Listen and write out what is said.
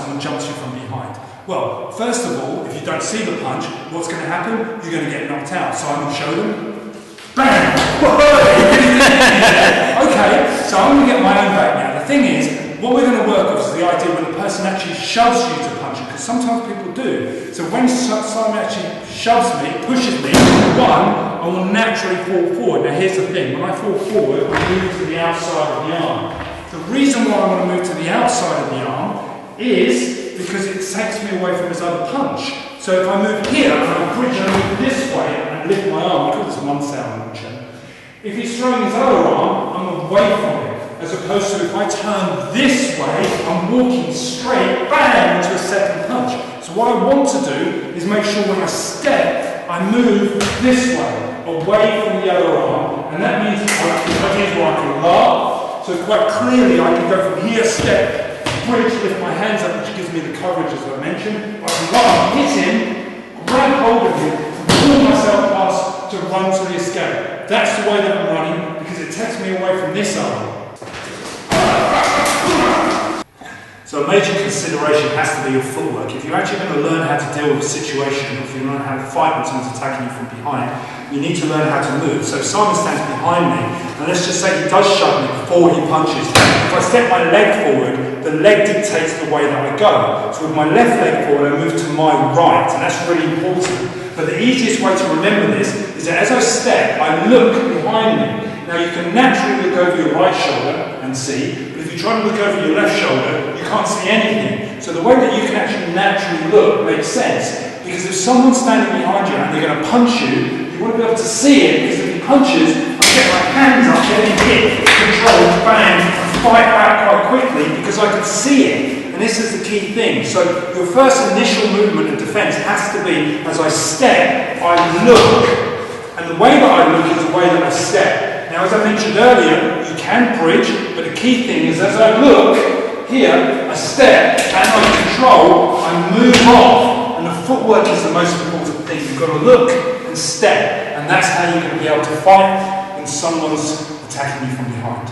someone jumps you from behind? Well, first of all, if you don't see the punch, what's going to happen? You're going to get knocked out. So I'm going to show them. Bang! Okay, so I'm going to get my own back now. The thing is, what we're going to work off is the idea when the person actually shoves you to punch you, because sometimes people do. So when someone actually shoves me, pushes me, one, I will naturally fall forward. Now here's the thing, when I fall forward, I move to the outside of the arm. The reason why I want to move to the outside of the arm is because it takes me away from his other punch. So if I move here, and I bridge and move this way, and lift my arm, we call this one sound motion. If he's throwing his other arm, I'm away from him. As opposed to if I turn this way, I'm walking straight, bang, into a second punch. So what I want to do is make sure when I step, I move this way, away from the other arm, and that means where I can laugh. So quite clearly I can go from here, step, bridge, lift my hands up, which gives me the coverage as I mentioned. I can run, hit him, grab hold of him, pull myself past to run to the escape. That's the way that I'm running, because it takes me away from this arm. So a major consideration has to be your footwork. If you're actually going to learn how to deal with a situation, or if you learn how to fight when someone's attacking you from behind, you need to learn how to move. So if Simon stands behind me, and let's just say he does shove me before he punches. If I step my leg forward, the leg dictates the way that I go. So with my left leg forward, I move to my right, and that's really important. But the easiest way to remember this is that as I step, I look behind me. Now you can naturally look over your right shoulder and see, but if you try to look over your left shoulder, you can't see anything. So the way that you can actually naturally look makes sense, because if someone's standing behind you and they're going to punch you, you want to be able to see it, because if he punches, I get my hands up, getting hit, control, bang, and fight back quite quickly because I can see it. And this is the key thing. So your first initial movement of defence has to be, as I step, I look. And the way that I look is the way that I step. Now, as I mentioned earlier, you can bridge, but the key thing is as I look, here, I step, and I control, I move off. And the footwork is the most important thing. You've got to look and step. And that's how you're going to be able to fight when someone's attacking you from behind.